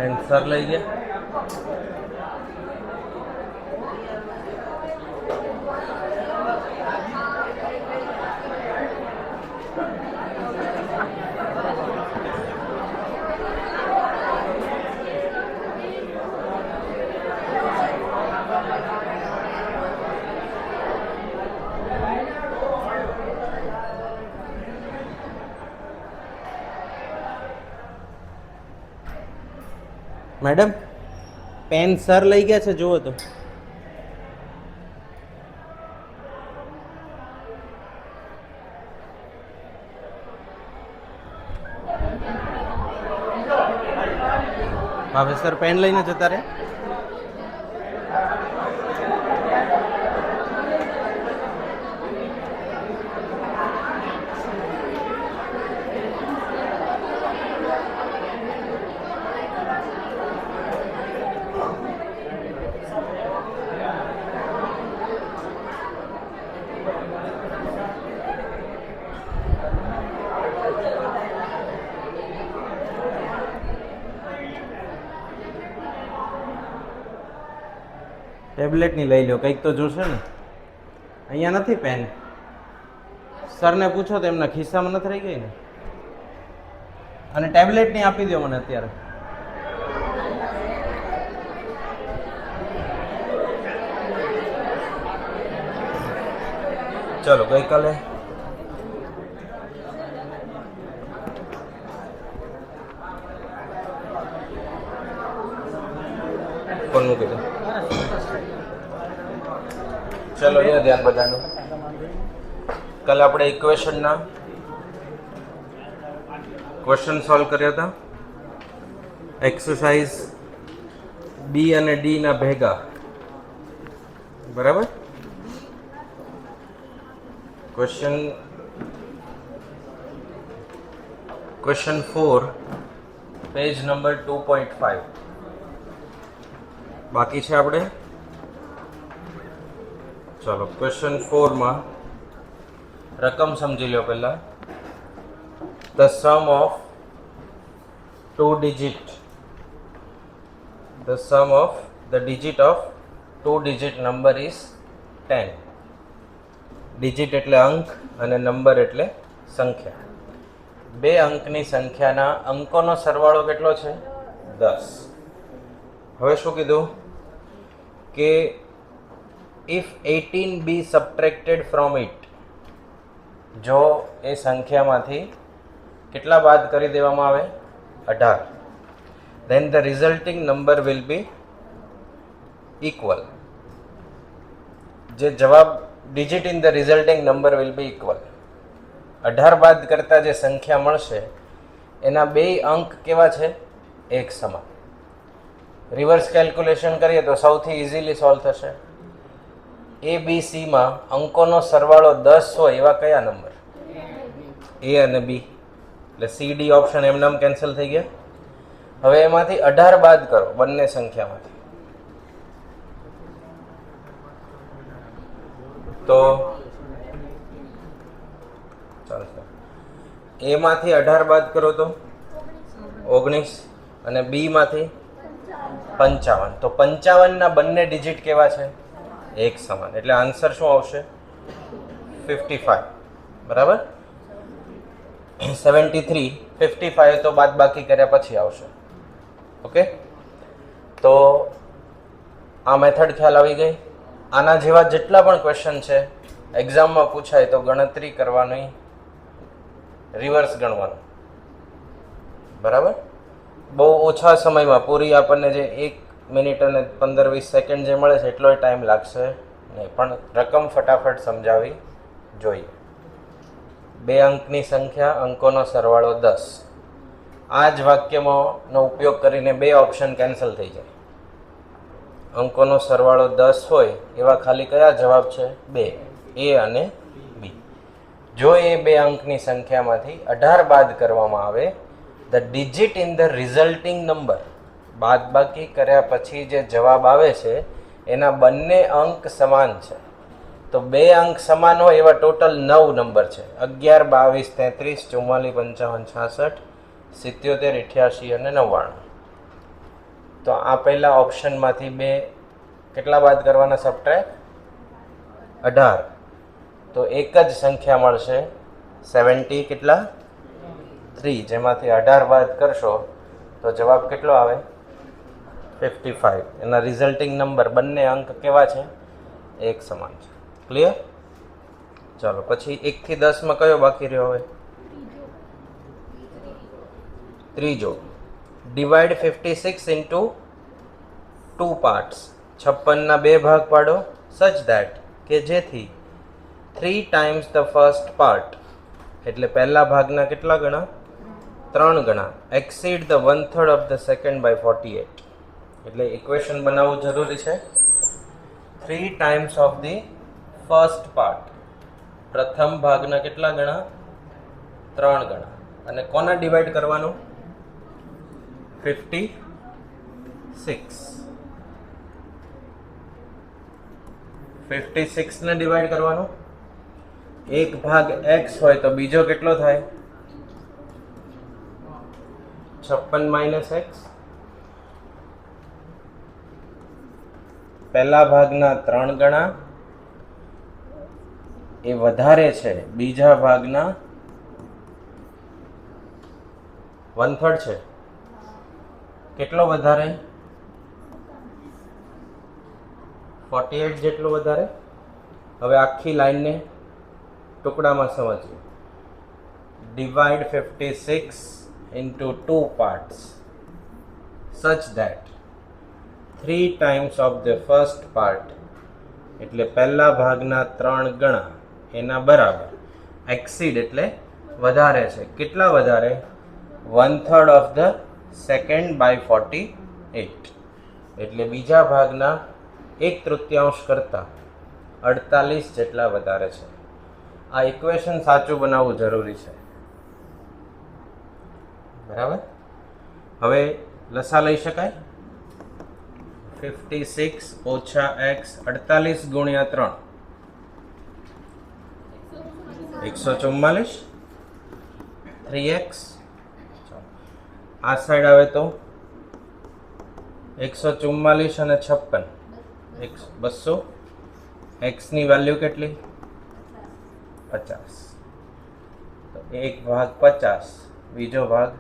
Answer લઈ ગયા. Madam pen sir લઈ ગયા છે, જુઓ તો. હવે સર પેન લઈને જતા રહે. ટેબ્લેટની લઈ લો, કંઈક તો જોશે ને. અહીંયા નથી પેન. સરને પૂછો તો એમના ખિસ્સામાં નથી રહી ગઈ ને. અને ટેબ્લેટની આપી દો મને અત્યારે. ચલો ગઈકાલે ફોન મૂકી દો. ચલો અહીંયા ધ્યાન બધાનું. કાલે આપણે ઇક્વેશનના ક્વેશ્ચન સોલ્વ કર્યા હતા. એક્સરસાઇઝ બી અને ડી ના ભેગા, બરાબર. ક્વેશ્ચન 4 પેજ નંબર 2.5 બાકી છે આપણે. ચલો ક્વેશ્ચન 4 માં રકમ સમજી લો પહેલા. The sum of two digit, the sum of the digit of two digit number is 10. Digit એટલે અંક અને નંબર એટલે સંખ્યા. બે અંકની સંખ્યાના અંકોનો સરવાળો કેટલો છે? 10. હવે શું કીધું કે if 18 be subtracted from it, જો એ સંખ્યામાંથી કેટલા બાદ કરી દેવામાં આવે? 18. then the resulting number will be equal. જે જવાબ digit in the resulting number will be equal. 18 બાદ કરતા જે સંખ્યા મળશે એના બે અંક કેવા છે? એક સમાન. રિવર્સ કેલ્ક્યુલેશન કરીએ તો સૌથી ઇઝીલી સોલ્વ થશે. એ બી સીમાં અંકોનો સરવાળો 10 હોય એવા કયા નંબર? એ અને બી. એટલે સી ડી ઓપ્શન એમનામ કેન્સલ થઈ ગયા. હવે એમાંથી 18 બાદ કરો બંને સંખ્યામાંથી, તો ચાલશે. એ માંથી 18 બાદ કરો તો 19 અને બી માંથી 55. તો 55 ના બંને ડિજિટ કેવા છે? એક સમાન. એટલે આન્સર શું આવશે? 55. બરાબર. 73, 55 તો બાદ બાકી કર્યા પછી આવશે. ઓકે, તો આ મેથડ ખ્યાલ આવી ગઈ. આના જેવા જેટલા પણ ક્વેશ્ચન છે એક્ઝામમાં પૂછાય તો ગણતરી કરવાની, રિવર્સ ગણવાનું. બરાબર. બહુ ઓછા સમયમાં પૂરી આપણને જે 1 મિનિટ અને 15-20 સેકન્ડ જે મળે છે એટલો ટાઈમ લાગશે નહીં, પણ રકમ ફટાફટ સમજાવી જોઈએ. બે અંકની સંખ્યા, અંકોનો સરવાળો 10. આ જ વાક્યમાંનો ઉપયોગ કરીને બે ઓપ્શન કેન્સલ થઈ જાય. અંકોનો સરવાળો 10 હોય એવા ખાલી કયા જવાબ છે? 2, એ અને બી. જો એ બે અંકની સંખ્યામાંથી 18 બાદ કરવામાં આવે, the digit in the resulting number, બાદ બાકી કર્યા પછી જે જવાબ આવે છે એના બંને અંક સમાન છે. તો બે અંક સમાન હોય એવા ટોટલ 9 નંબર છે. 11, 22, 33, 44, 55, 66, 77, 88 અને 99. તો આ પહેલા ઓપ્શનમાંથી બે કેટલા બાદ કરવાના સબટ્રેક્ટ 18, તો એક જ સંખ્યા મળશે 70 કેટલા 3, જેમાંથી 18 બાદ કરશો તો જવાબ કેટલો આવે 55. એના રિઝલ્ટિંગ નંબર બંને અંક કેવા છે એક સમાન છે. ક્લિયર? ચાલો પછી 1 થી 10 માં કયો બાકી રહ્યો હવે ત્રીજો. Divide 56 into 2 parts. 56 ના 2 ભાગ પાડો સચ ધેટ કે જેથી 3 ટાઈમ્સ ધ ફર્સ્ટ પાર્ટ એટલે પહેલા ભાગના કેટલા ગણા 3 ગણા exceed the 1/3 of the second by 48. એટલે ઇક્વેશન બનાવવું જરૂરી છે. 3 times of the first part પ્રથમ ભાગના કેટલા ગણા 3 ગણા અને કોના ડિવાઈડ કરવાનું 56 ને ડિવાઈડ કરવાનું. એક ભાગ x હોય તો બીજો કેટલો થાય 56 માઇનસ x. પહેલા ભાગના 3 ગણા એ વધારે છે બીજા ભાગના 1/3 છે. કેટલો વધારે 48 જેટલો વધારે. હવે આખી લાઈનને ટુકડામાં સમજીએ. ડિવાઈડ 56 ઇન્ટુ 2 પાર્ટ્સ સચ that 3 times of the first part એટલે પહેલા ભાગના 3 ગણા એના બરાબર એક્સીડ એટલે વધારે છે. કેટલા વધારે 1/3 ઓફ ધ સેકન્ડ બાય 48 એટલે બીજા ભાગના 1/3 કરતાં 48 જેટલા વધારે છે. આ ઇક્વેશન સાચું બનાવવું જરૂરી છે. બરાબર. હવે લસા લઈ શકાય. 56 ઓછા x 48 ગુણ્યા 3 144 3x. આ સાઈડ આવે તો 144 અને 56 200. x ની વેલ્યુ કેટલી 50. તો એક ભાગ 50 બીજો ભાગ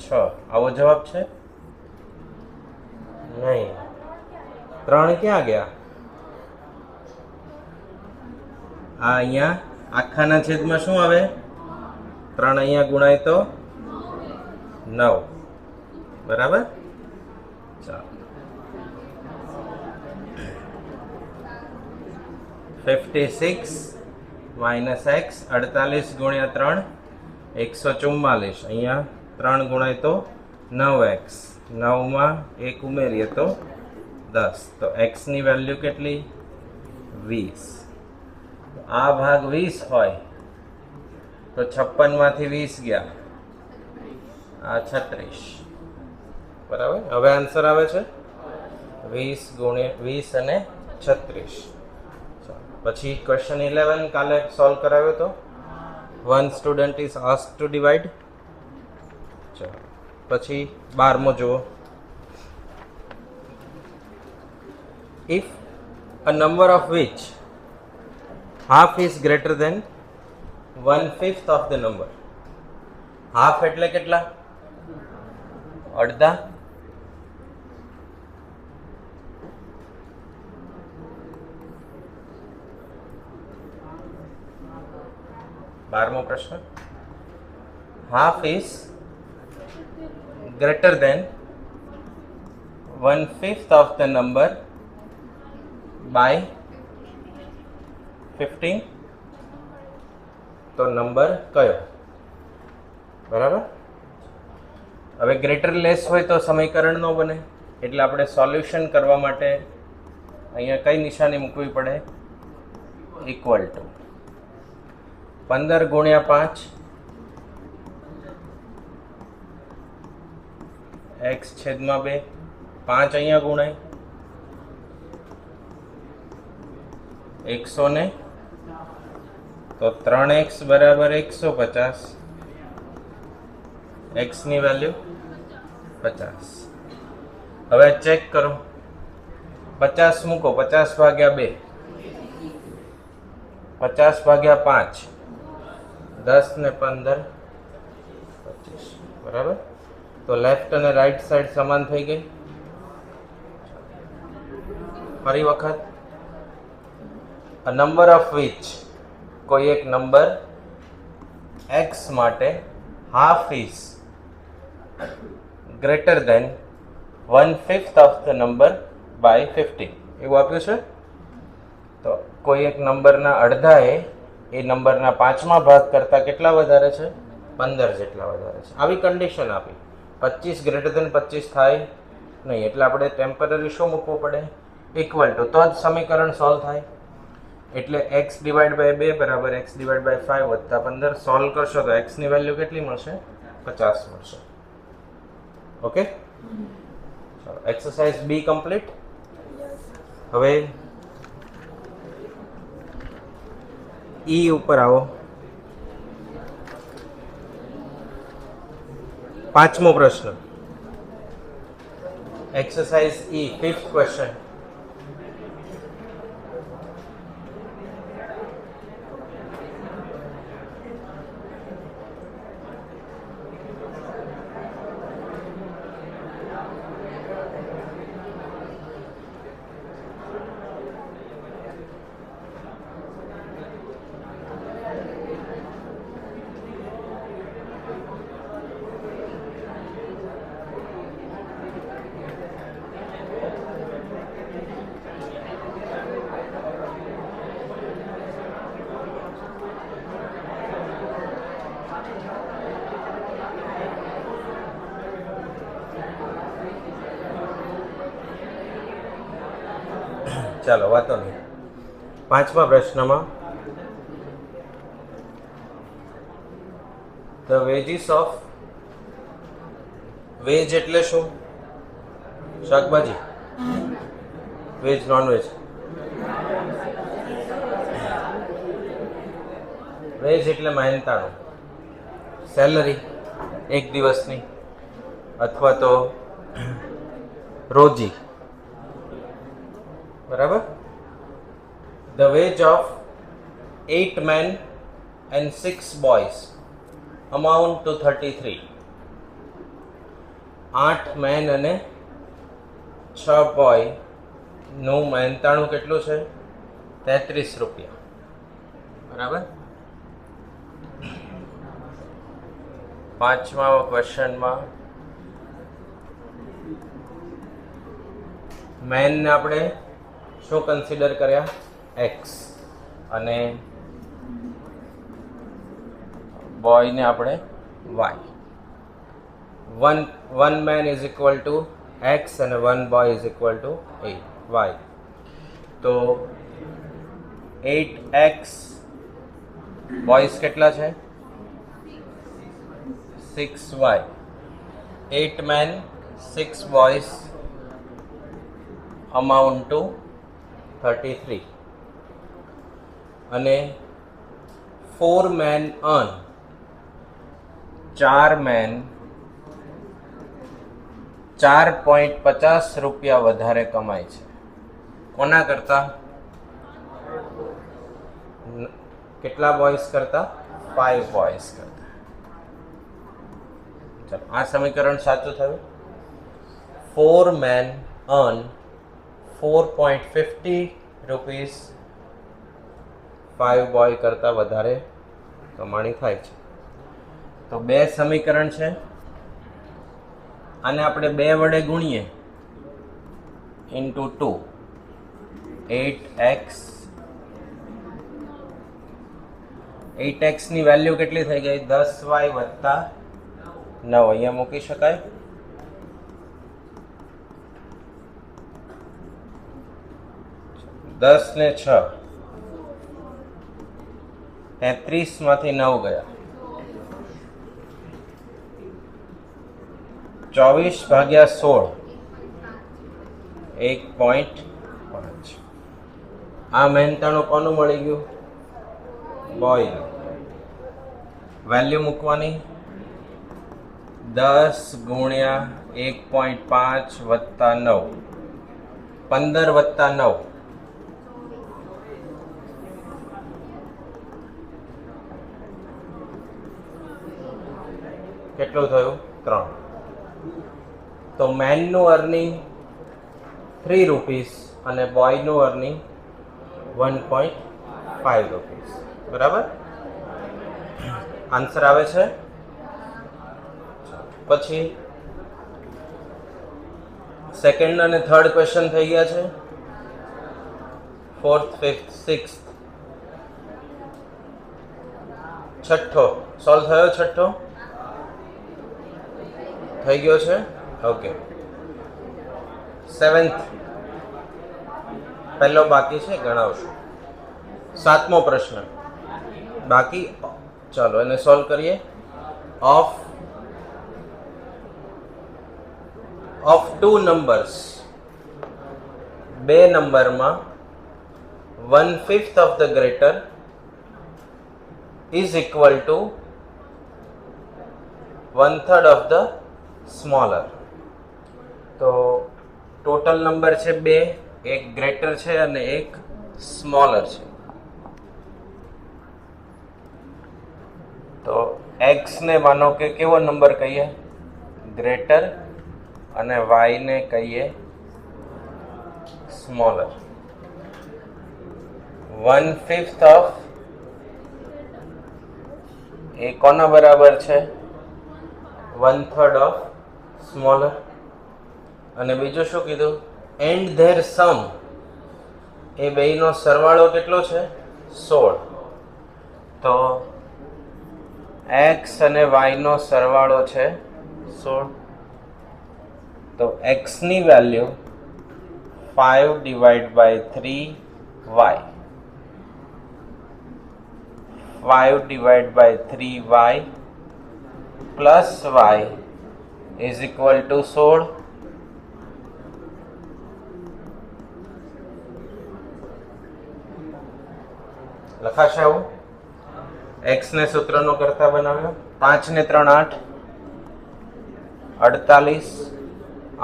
6. આવો જવાબ છે નહીં. 3 ક્યાં ગયા? આ અહીંયા આખાના છેદમાં શું આવે 3 અહીંયા ગુણાય તો 9. બરાબર. ચાલો 56 માઇનસ x 48 ગુણ્યા 3 144. અહીંયા 3 ગુણાય તો 9x. 9 માં 1 ઉમેરીએ તો 10. તો x ની વેલ્યુ કેટલી 20. આ ભાગ 20 હોય તો 56 માંથી 20 ગયા આ 36. બરાબર. હવે આન્સર આવે છે 20 ગુણ્યા 20 અને 36. પછી ક્વેશ્ચન 11 કાલે સોલ્વ કરાવ્યો તો. one student is asked to divide. ચાલો પછી 12મો જુઓ. if a number of which half is greater than 1/5 of the number. Half એટલે કેટલા અડધા. બારમો પ્રશ્ન. Half is greater than 1/5 of the number by 15. તો નંબર કયો? બરાબર. હવે ગ્રેટર લેસ હોય તો સમીકરણ ન બને એટલે આપણે સોલ્યુશન કરવા માટે અહીંયા કઈ નિશાની મૂકવી પડે? ઇક્વલ ટુ 15 ગુણ્યા 5 x છેદમાં 2. 5 અહીંયા ગુણાય 100 ને તો 3x બરાબર 150. x ની વેલ્યુ 50. હવે ચેક કરો, 50 મૂકો, 50 ભાગ્યા 2, 50 ભાગ્યા 5, 10 ને 15, 25, બરાબર. તો લેફ્ટ અને રાઈટ સાઈડ સમાન થઈ ગઈ. ફરી વખત, અ નંબર ઓફ વિચ, કોઈ એક નંબર x માટે half is greater than 1/5 of the number by 50, એવું આપ્યું છે. તો કોઈ એક નંબરના અડધા એ નંબરના 5મા ભાગ કરતાં કેટલા વધારે છે? 15 જેટલા વધારે છે. આવી કન્ડિશન આપી. 25 ગ્રેટર દેન 25 થાય નહીં, એટલે આપણે ટેમ્પરરી શું મૂકવું પડે? ઇક્વલ ટુ, તો જ સમીકરણ સોલ્વ થાય. એટલે x ડિવાઈડ બાય 2 બરાબર x ડિવાઈડ બાય 5 વત્તા 15. સોલ્વ કરશો તો x ની વેલ્યુ કેટલી મળશે? 50 મળશે. ઓકે, ચાલો એક્સરસાઇઝ બી કમ્પ્લીટ. હવે ઈ ઉપર આવો. 5મો પ્રશ્ન, એક્સરસાઇઝ ઈ, 5th ક્વેશ્ચન. ચાલો વાતો નહીં. 5મા પ્રશ્નમાં ધ વેજીસ ઓફ, વેજ એટલે શું? શાકભાજી, વેજ નોન વેજ? વેજ એટલે મહેનતાણું, સેલરી એક દિવસની, અથવા તો રોજી, બરાબર. The wage of 8 men and 6 boys amount to 33. 8 men અને 6 બોય નું મહેનતાણું કેટલું છે? 33 રૂપિયા, બરાબર. 5મા ક્વેશ્ચનમાં મેનને આપણે શું કન્સિડર કર્યા? x, અને બોયને આપણે y. One man is equal two x અને 1 boy is equal two y. તો 8x, બોયઝ કેટલા છે? 6y. 8 men 6 boys amount to 33. અને 4 men earn, 4 men 4.50 રૂપિયા વધારે કમાય છે. કોના કરતા? કેટલા બોયઝ કરતા? 5 બોયઝ કરતા. ચાલો, આ સમીકરણ સાચું થયું. 4 men earn 4.50 રૂપીસ 5 બોય કરતાં વધારે કમાણી થાય છે. તો 2 સમીકરણ છે, આને આપણે 2 વડે ગુણીએ, ઇન્ટુ 2, 8x. 8x ની વેલ્યુ કેટલી થઈ ગઈ? 10y વત્તા 9. અહીંયા મૂકી શકાય. દસ ને 6, 33 માંથી 9 ગયા, 24 ભાગ્યા 16, 1.5. આ મહેનતાણું કોનું મળી ગયું? બોય. વેલ્યુ મૂકવાની, 10 ગુણ્યા 1.5 વત્તા 9, 15 વત્તા 9, કેટલું થયું? 3. તો મેનનું અર્નિંગ 3 રૂપીસ અને બોયનું અર્નિંગ 1.5 રૂપીસ. બરાબર? આન્સર આવે છે. પછી સેકન્ડ અને થર્ડ ક્વેશ્ચન થઈ ગયા છે. ફોર્થ, ફિફ્થ, સિક્સ્થ, છઠ્ઠો સોલ્વ થયો? છઠ્ઠો થઈ ગયો છે. ઓકે. સેવન્થ પહેલો બાકી છે, ગણાવશું. સાતમો પ્રશ્ન બાકી, ચાલો એને સોલ્વ કરીએ. ઓફ 2 નંબર્સ, બે નંબરમાં 1/5 of the greater is equal two 1/3 of the smaller. તો ટોટલ નંબર છે 2, એક ગ્રેટર છે અને એક સ્મોલર છે. તો એક્સ ને માનો કે કેવો નંબર કહીએ? ગ્રેટર, અને વાય ને કહીએ સ્મોલર. 1/5 ઓફ એ કોના બરાબર છે? 1/3 ઓફ સ્મોલર. અને બીજું શું કીધું? એન્ડ ધેર સમ, એ બેયનો સરવાળો કેટલો છે? 16. તો એક્સ અને વાયનો સરવાળો છે 16. તો એક્સની value 5/3y, 5/3y plus y is equal to 16. લખાશે આવું? એક્સ ને સૂત્રનો કરતા બનાવ્યો. 5 ને 3 8, 48,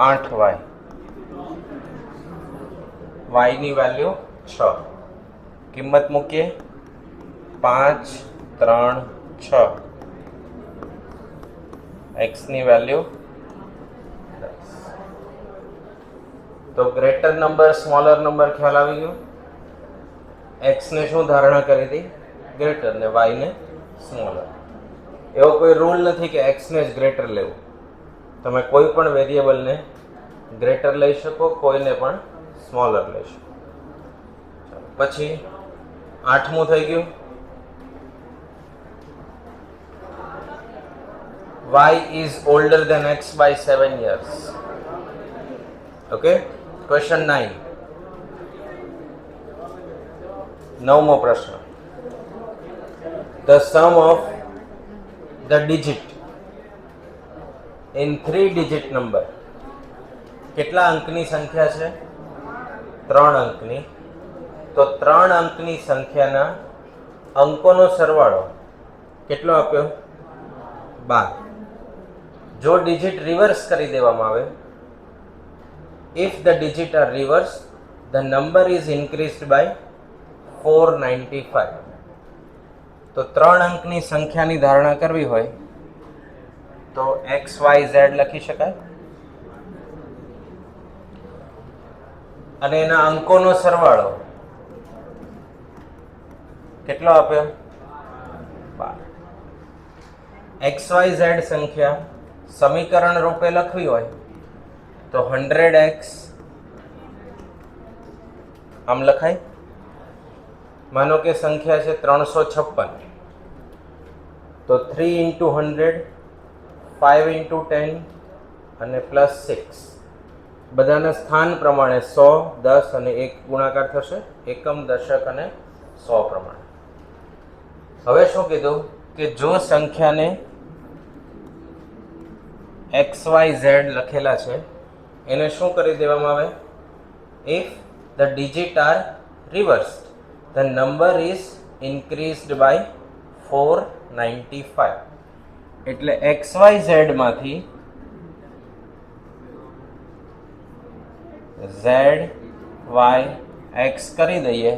8y, y ની વેલ્યુ 6. કિંમત મૂકીએ. 5 3 6, x ની વેલ્યુ 10. તો ગ્રેટર નંબર સ્મોલર નંબર ખ્યાલ આવી ગયો. x ને શું ધારણા કરી હતી? ગ્રેટર, ને y ને સ્મોલર. એવો કોઈ રૂલ નથી કે x ને જ ગ્રેટર લેવું. તમે કોઈ પણ વેરિયેબલને ગ્રેટર લઈ શકો, કોઈને પણ સ્મોલર લઈ શકો. પછી 8મું થઈ ગયું. y is older than x by 7 years. Okay? Question 9. 9મો પ્રશ્ન. The sum of the digit in 3-digit number. કેટલા અંકની સંખ્યા છે? 3 અંકની. તો 3 અંકની સંખ્યાના અંકોનો સરવાળો કેટલો આપ્યો? 12. જો ડિજિટ રિવર્સ કરી દેવામાં આવે, if the digit are reversed, the number is increased by 495. તો 3 અંકની સંખ્યાની ધારણા કરવી હોય તો XYZ લખી શકાય, અને એના અંકોનો સરવાળો કેટલો આપ્યો? 12. XYZ સંખ્યા સમીકરણ રૂપે લખવી હોય તો 100x આમ લખાય. માનો કે સંખ્યા છે 356, તો 3 × 100, 5 × 10 અને +6 બધાના સ્થાન પ્રમાણે 100, 10 અને 1 ગુણાકાર થશે, એકમ, દશક અને 100 પ્રમાણે. હવે શું કીધું કે જો સંખ્યાને XYZ લખેલા છે એને શું કરી દેવામાં આવે? If the digit are reversed, the number is increased by 495. એટલે XYZ માંથી ZYX કરી દઈએ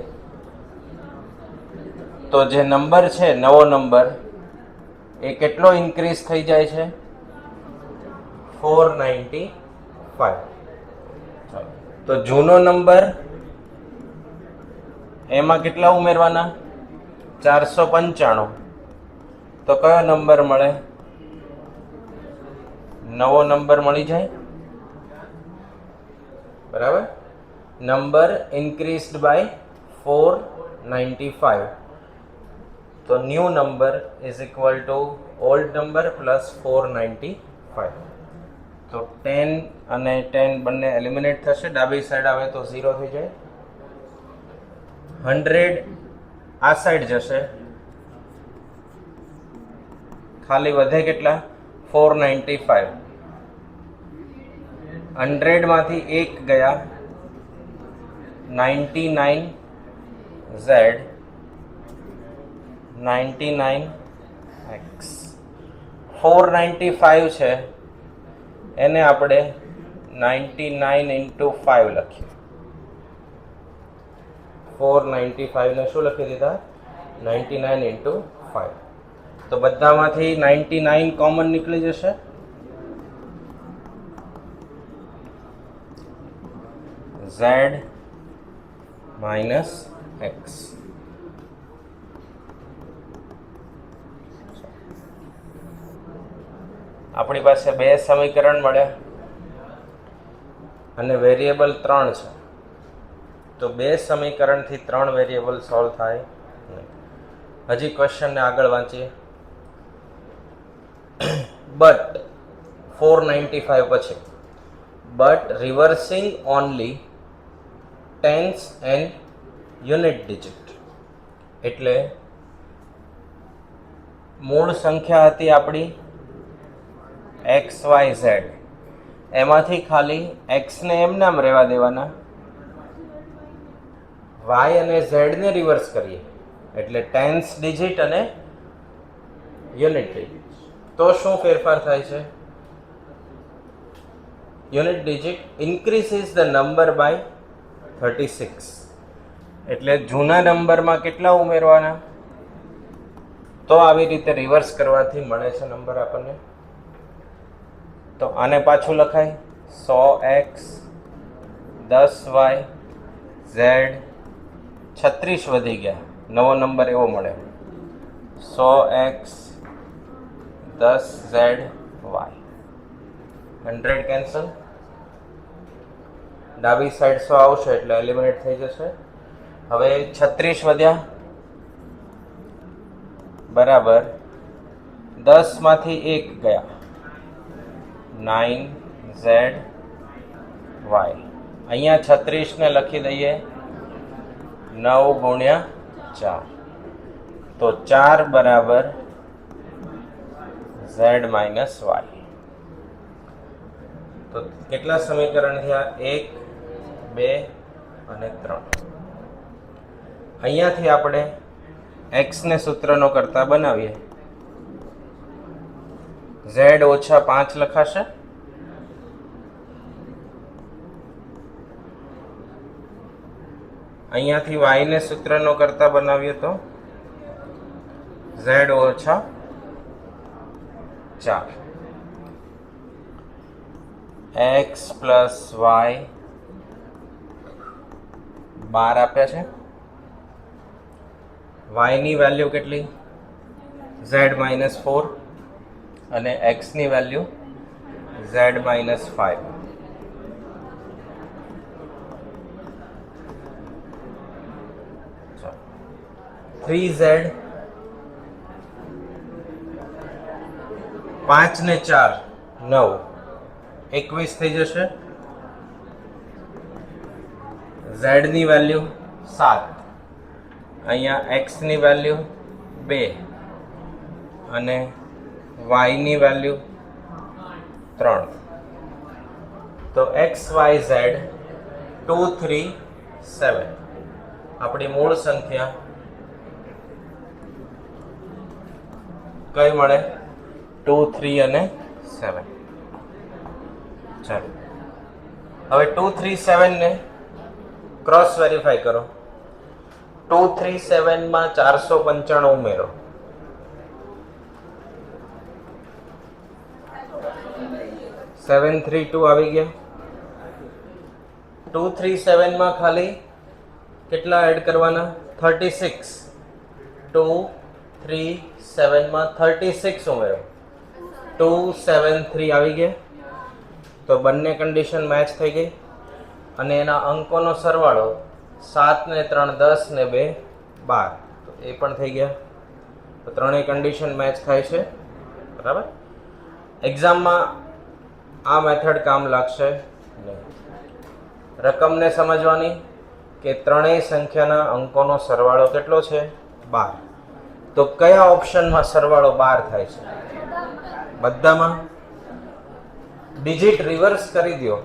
તો જે નંબર છે નવો નંબર એ કેટલો ઇન્ક્રીઝ થઈ જાય છે 495. તો જૂનો નંબર એમાં કેટલા ઉમેરવાના 495. તો કયો નંબર મળે? નવો નંબર મળી જાય. બરાબર. Number increased by 495. તો new number is equal to old number plus 495. તો 10 અને 10 બંને એલિમિનેટ થશે. ડાબી સાઈડ આવે તો 0 થઈ જાય. 100 આ સાઈડ જશે, ખાલી વધે કેટલા 495. 100 માંથી 1 ગયા 99Z 99X. 495 છે એને આપણે 99 into 5 લખીએ. 495 ને શું લખી દીધા 99 into 5. તો બધામાંથી 99 કોમન નીકળી જશે. Z minus X. આપણી પાસે બે સમીકરણ મળ્યા અને વેરિયેબલ 3 છે. તો બે સમીકરણથી 3 વેરિયેબલ સોલ્વ થાય નહીં. હજી ક્વેશ્ચનને આગળ વાંચીએ. બટ 495 પછી but reversing only tens and unit digit. એટલે મૂળ સંખ્યા હતી આપણી XYZ, એમાંથી ખાલી X ને એમ નામ રહેવા દેવાના, Y અને Z ને રિવર્સ કરીએ એટલે ટેન્સ ડિજિટ અને યુનિટ ડિજિટ. તો શું ફેરફાર થાય છે? Unit digit increases the number by 36. એટલે જૂના નંબરમાં કેટલા ઉમેરવાના? તો આવી રીતે રિવર્સ કરવાથી મળે છે નંબર આપણને. તો આને પાછું લખાય 100X 10Y Z 36 વધી ગયા, નવો નંબર એવો મળે 100X 10Z Y. 100 કેન્સલ. ડાબી સાઈડ 100 આવશે એટલે એલિમિનેટ થઈ જશે. હવે 36 વધ્યા બરાબર 10 માંથી 1 ગયા 9Z Y. અહીંયા 36 ને લખી દઈએ 9 ગુણ્યા 4. તો 4 બરાબર Z minus Y. તો કેટલા સમીકરણ થયા? 1 2 અને 3. અહીંયાથી આપણે x ને સૂત્રનો કરતા બનાવીએ. Z ઓછા 5 લખાશે. અહીંયાથી y ને સૂત્રનો કરતા બનાવીએ તો Z ઓછા 4. x પ્લસ y 12 આપ્યા છે. y ની વેલ્યુ કેટલી? Z minus 4 અને x ની value Z minus 5. so 3Z 5 ને 4 9 21 થઈ જશે. Z ની વેલ્યુ 7, અહીંયા x ની વેલ્યુ 2 અને y ની વેલ્યુ 3. તો XYZ 237 આપણી મૂળ સંખ્યા કઈ મળે? 2, 3 અને 7. ચાલો હવે 2, 3, 7 ને ક્રોસ વેરીફાઈ કરો. 2, 3, 7 માં 495 ઉમેરો. 7, 3, 2 આવી ગયા. 2, 3, 7 માં ખાલી કેટલા એડ કરવાના? 36. 2, 3, 7 માં 36 ઉમેરો. 2, 7, 3 આવી ગયા. તો બંને કન્ડિશન મેચ થઈ ગઈ અને એના અંકોનો સરવાળો 7 ને 3 10 ને 2 12. તો એ પણ થઈ ગયા. તો ત્રણેય કન્ડિશન મેચ થાય છે. બરાબર. એક્ઝામમાં આ મેથડ કામ લાગશે નહીં. રકમને સમજવાની કે ત્રણેય સંખ્યાના અંકોનો સરવાળો કેટલો છે? 12. તો કયા ઓપ્શનમાં સરવાળો 12 થાય છે? બધામાં. ડિજિટ રિવર્સ કરી દો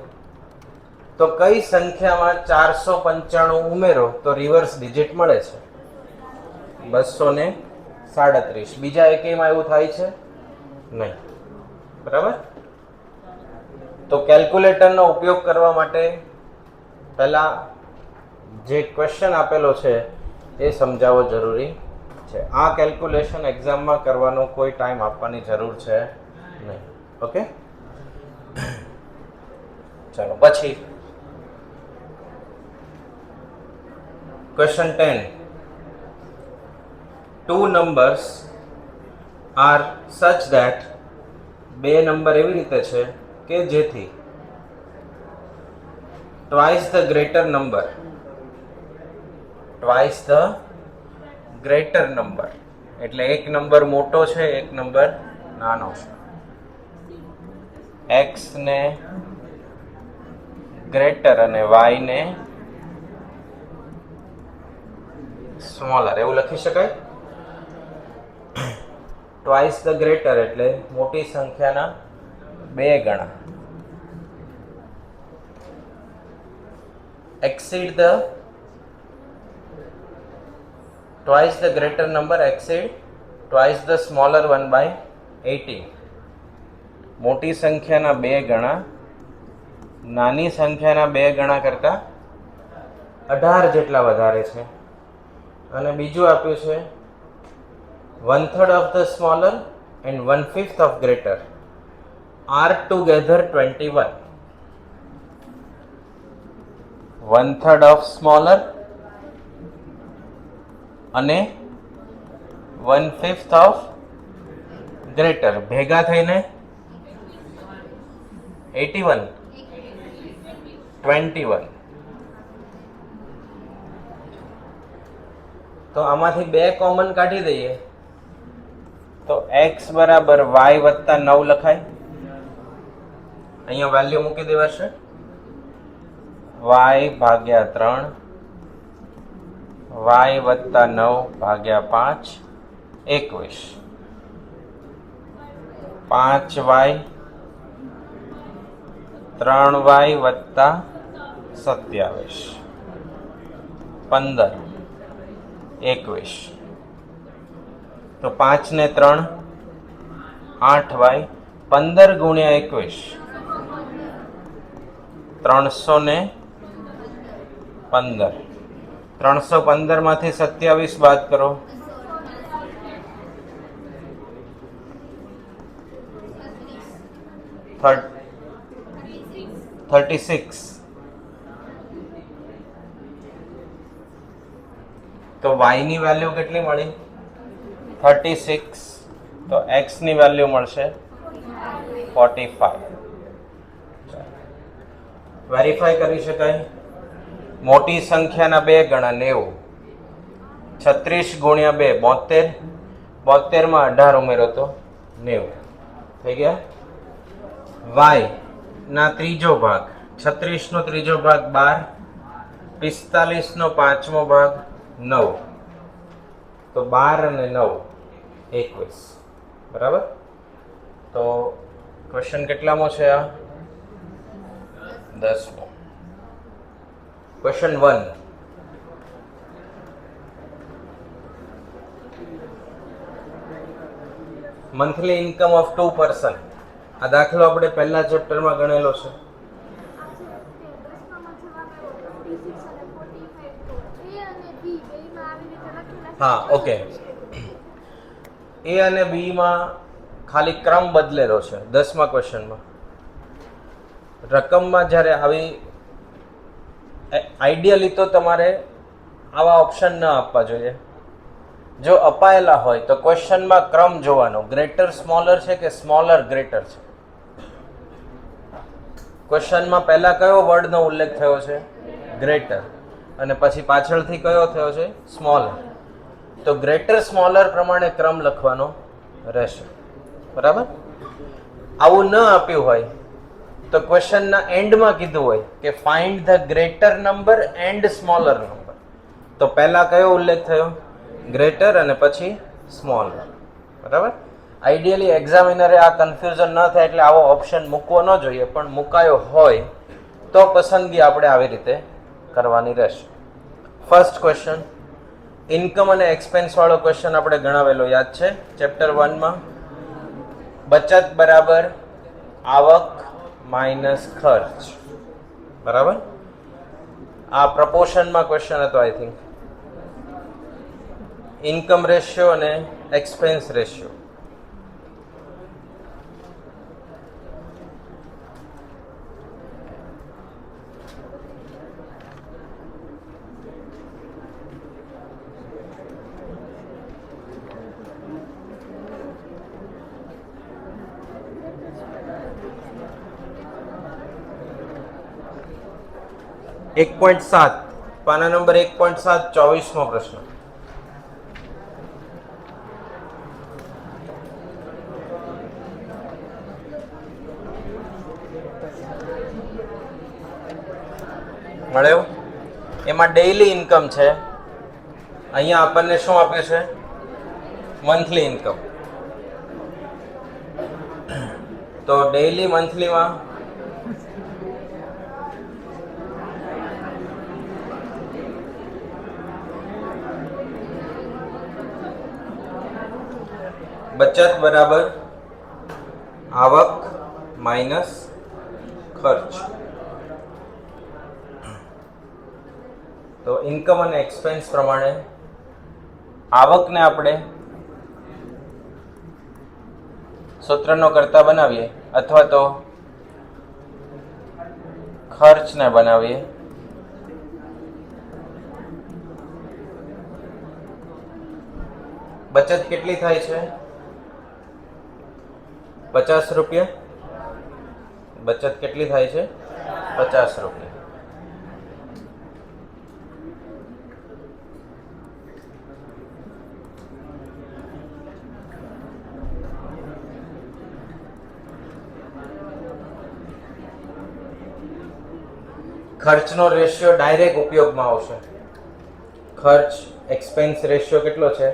તો કઈ સંખ્યામાં 495 ઉમેરો તો રિવર્સ ડિજિટ મળે છે? 237. બીજા એકેયમાં એવું થાય છે નહીં. બરાબર. તો કેલ્ક્યુલેટરનો ઉપયોગ કરવા માટે પહેલા જે ક્વેશ્ચન આપેલો છે એ સમજાવવો જરૂરી છે. આ કેલ્ક્યુલેશન એક્ઝામમાં કરવાનો કોઈ ટાઈમ આપવાની જરૂર છે નહીં. ઓકે. ચાલો પછી question 10. Two numbers are such that બે નંબર એવી રીતે છે કે જેથી twice the greater number એટલે એક નંબર મોટો છે, એક નંબર નાનો છે. x ને ગ્રેટર અને y ને સ્મોલર એવું લખી શકાય. ટ્વાઇસ ધ ગ્રેટર એટલે મોટી સંખ્યાના 2 ગણા. exceed the twice the greater number exceed twice the smaller one by 18. મોટી સંખ્યાના 2 ગણા નાની સંખ્યાના 2 ગણા કરતા 18 જેટલા વધારે છે. અને બીજું આપ્યું છે 1/3 of the smaller and 1/5 of greater are together 21. 1/3 of smaller અને 1/5 of greater ભેગા થઈને 81 21. તો આમાંથી 2 કોમન કાઢી દઈએ તો x બરાબર y વત્તા 9 લખાય. અહીંયા વેલ્યુ મૂકી દેવાશે. y ભાગ્યા 3 y વત્તા 9 ભાગ્યા 5 21. 5y 3y વત્તા 27 15 21. તો 5 ને 3 8y 15 ગુણ્યા 21 315. 315 માંથી 27 બાદ કરો 36. તો y ની વેલ્યુ કેટલી મળી? 36. તો x ની વેલ્યુ મળશે 45. વેરીફાઈ કરી શકાય. મોટી સંખ્યાના 2 ગણા 90. 36 ગુણ્યા 2 72. 72 માં 18 ઉમેરો તો 90 થઈ ગયા. y ના ત્રીજો ભાગ 36 નો ત્રીજો ભાગ 12. 45 નો પાંચમો ભાગ 9. તો 12 અને 9 21. બરાબર. તો ક્વેશ્ચન કેટલામો છે આ? 10મો. Question 1. Monthly income of 2 person. આ દાખલો આપણે પહેલા ચેપ્ટરમાં ગણેલો છે. હા, ઓકે. એ અને બી માં ખાલી ક્રમ બદલેલો છે 10મા ક્વેશ્ચનમાં. રકમમાં જ્યારે આવી આઈડિયલી તો તમારે આવા ઓપ્શન ન આપવા જોઈએ. જો અપાયેલા હોય તો ક્વેશ્ચનમાં ક્રમ જોવાનો, ગ્રેટર સ્મોલર છે કે સ્મોલર ગ્રેટર છે. ક્વેશ્ચનમાં પહેલા કયો વર્ડનો ઉલ્લેખ થયો છે? ગ્રેટર. અને પછી પાછળથી કયો થયો છે? સ્મોલર. તો ગ્રેટર સ્મોલર પ્રમાણે ક્રમ લખવાનો રહેશે. બરાબર? આવું ન આપ્યું હોય તો ક્વેશ્ચનના એન્ડમાં કીધું હોય કે find the greater number and smaller number, તો પહેલા કયો ઉલ્લેખ થયો? ગ્રેટર અને પછી સ્મોલર. બરાબર? આઈડિયલી એક્ઝામિનરે આ કન્ફ્યુઝન ન થાય એટલે આવો ઓપ્શન મૂકવો ન જોઈએ, પણ મુકાયો હોય તો પસંદગી આપણે આવી રીતે કરવાની રહેશે. ફર્સ્ટ ક્વેશ્ચન, ઇન્કમ અને એક્સપેન્સ વાળો ક્વેશ્ચન આપણે ગણાવેલો યાદ છે ચેપ્ટર 1 માં. બચત બરાબર આવક માઇનસ ખર્ચ. બરાબર? આ પ્રપોર્શનમાં ક્વેશ્ચન હતો આઈ થિંક. ઇન્કમ રેશિયો અને એક્સપેન્સ રેશિયો. એક 1.7 પાના નંબર 1.7 24મો પ્રશ્ન. મળ્યો? એમાં ડેઈલી ઇન્કમ છે, અહીંયા આપણને શું આપ્યું છે? Monthly income. તો ડેઈલી મંથલીમાં બચત બરાબર આવક માઇનસ ખર્ચ. તો ઇન્કમ અને એક્સપેન્સ પ્રમાણે આવકને આપણે સૂત્રનો કરતા બનાવીએ અથવા તો ખર્ચને બનાવીએ. બચત કેટલી થાય છે? 50 રૂપિયા. બચત કેટલી થાય છે? 50 રૂપિયા. ખર્ચનો રેશિયો ડાયરેક્ટ ઉપયોગમાં આવશે. ખર્ચ એક્સપેન્સ રેશિયો કેટલો છે?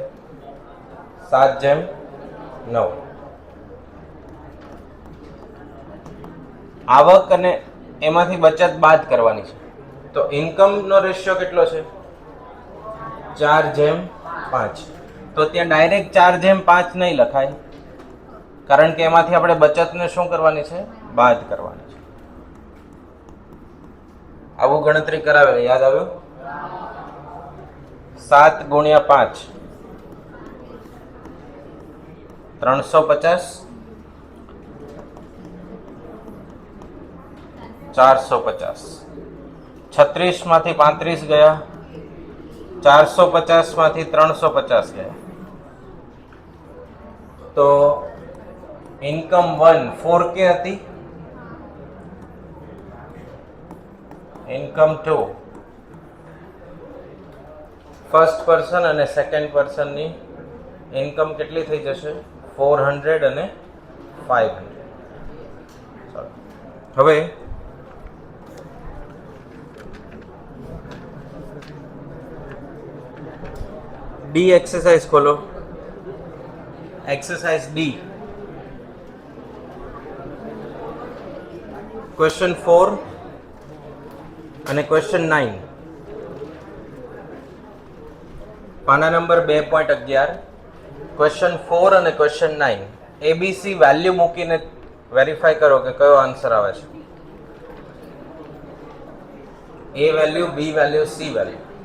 7:9. આવક અને એમાંથી બચત બાદ કરવાની છે. તો ઇન્કમનો રેશિયો કેટલો છે? 4:5. તો ત્યાં ડાયરેક્ટ 4:5 નહીં લખાય, કારણ કે એમાંથી આપણે બચતને શું કરવાની છે? બાદ કરવાની છે. આવું ગણતરી કરાવે, યાદ આવ્યું? 7 × 5 350, 450. 36 માંથી 35 ગયા, 450 માંથી 350 ગયા. તો ઇન્કમ 1 4K હતી, ઇન્કમ 2 ફર્સ્ટ પર્સન અને સેકન્ડ પર્સનની ઇન્કમ કેટલી થઈ જશે? 400 અને 500. હવે ડી એક્સરસાઇઝ ખોલો. એક્સરસાઇઝ ડી, ક્વેશ્ચન 4 અને ક્વેશ્ચન 9. પાના નંબર 2.11, ક્વેશ્ચન 4 અને ક્વેશ્ચન 9. એબીસી વેલ્યુ મૂકીને વેરીફાઈ કરો કે કયો આન્સર આવે છે. એ value, B value, C value.